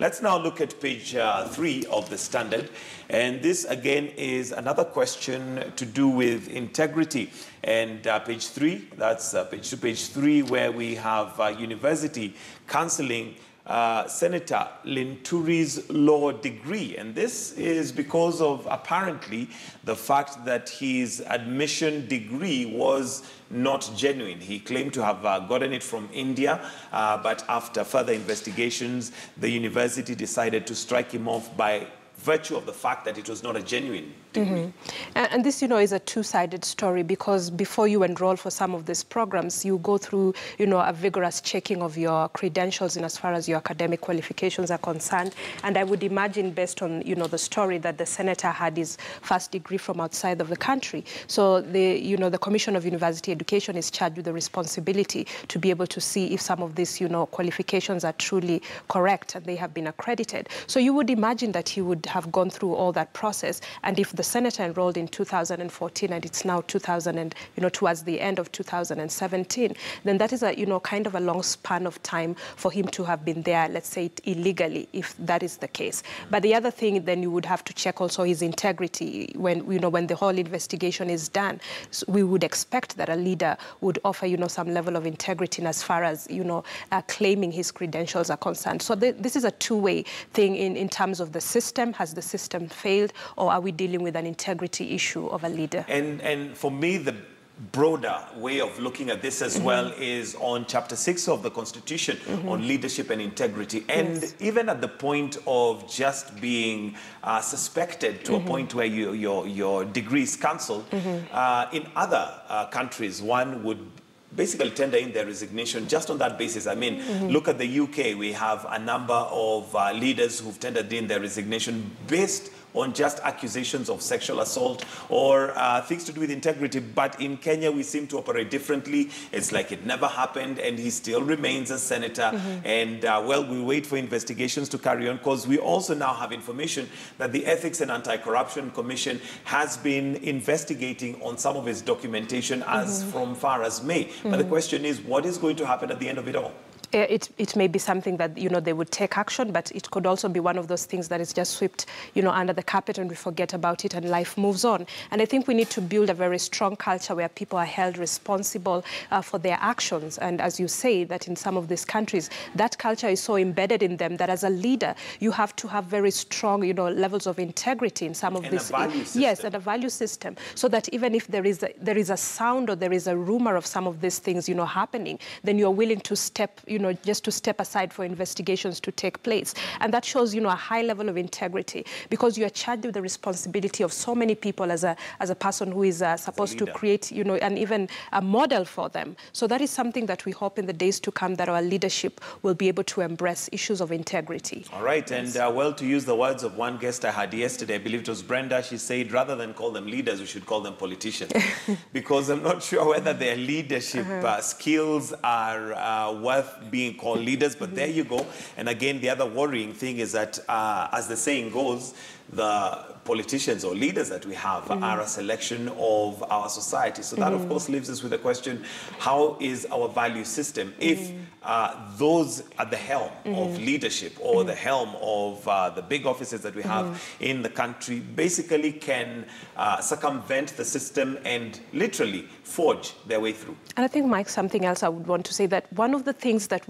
Let's now look at page 3 of the Standard, and this again is another question to do with integrity. And page 3, that's page 3, where we have university cancelling Senator Linturi's law degree. And this is because of apparently the fact that his admission degree was not genuine. He claimed to have gotten it from India, but after further investigations, the university decided to strike him off by virtue of the fact that it was not a genuine degree. And this, is a two-sided story, because before you enroll for some of these programs, you go through, a vigorous checking of your credentials in as far as your academic qualifications are concerned. And I would imagine, based on, the story, that the senator had his first degree from outside of the country. So the Commission of University Education is charged with the responsibility to be able to see if some of these, qualifications are truly correct and they have been accredited. So you would imagine that he would have gone through all that process. And if the senator enrolled in 2014 and it's now towards the end of 2017, then that is a, kind of a long span of time for him to have been there, let's say, illegally, if that is the case. But the other thing, then you would have to check also his integrity when, when the whole investigation is done. So we would expect that a leader would offer, some level of integrity in as far as, claiming his credentials are concerned. So this is a two-way thing in terms of the system. Has the system failed, or are we dealing with an integrity issue of a leader? And for me, the broader way of looking at this as well is on Chapter 6 of the Constitution on leadership and integrity. And even at the point of just being suspected to a point where your degree is cancelled, in other countries, one would basically tender in their resignation just on that basis. I mean, look at the UK. We have a number of leaders who've tendered in their resignation based on just accusations of sexual assault or things to do with integrity. But in Kenya, we seem to operate differently. It's like it never happened, and he still remains a senator. And, well, we'll wait for investigations to carry on, because we also now have information that the Ethics and Anti-Corruption Commission has been investigating on some of his documentation as from far as May. But the question is, what is going to happen at the end of it all? It may be something that, they would take action, but it could also be one of those things that is just swept, under the carpet, and we forget about it and life moves on. And I think we need to build a very strong culture where people are held responsible for their actions. And as you say, that in some of these countries, that culture is so embedded in them that as a leader, you have to have very strong, levels of integrity in some of these. Yes, and a value system, so that even if there is a sound or there is a rumor of some of these things, happening, then you're willing to step, just to step aside for investigations to take place. And that shows, a high level of integrity, because you are charged with the responsibility of so many people as a person who is supposed to create, and even a model for them. So that is something that we hope in the days to come that our leadership will be able to embrace issues of integrity. All right. And well, to use the words of one guest I had yesterday, I believe it was Brenda, she said, rather than call them leaders, we should call them politicians. Because I'm not sure whether their leadership skills are worth being called leaders, but there you go. And again, the other worrying thing is that, as the saying goes, the politicians or leaders that we have are a selection of our society. So that, of course, leaves us with the question, how is our value system if those at the helm of leadership or the helm of the big offices that we have in the country basically can circumvent the system and literally forge their way through? And I think, Mike, something else I would want to say, that one of the things that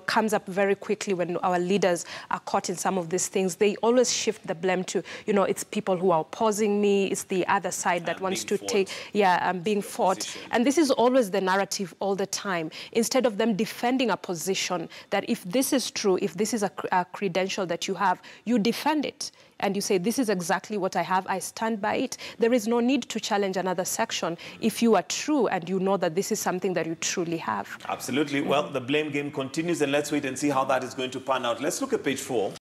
comes up very quickly when our leaders are caught in some of these things, they always shift the blame to, it's people who are opposing me, it's the other side that wants to take, I'm being fought. And this is always the narrative all the time. Instead of them defending a position, that if this is true, if this is a credential that you have, you defend it. And you say, this is exactly what I have, I stand by it. There is no need to challenge another section if you are true and you know that this is something that you truly have. Absolutely. Well, the blame game continues, and let's wait and see how that is going to pan out. Let's look at page 4.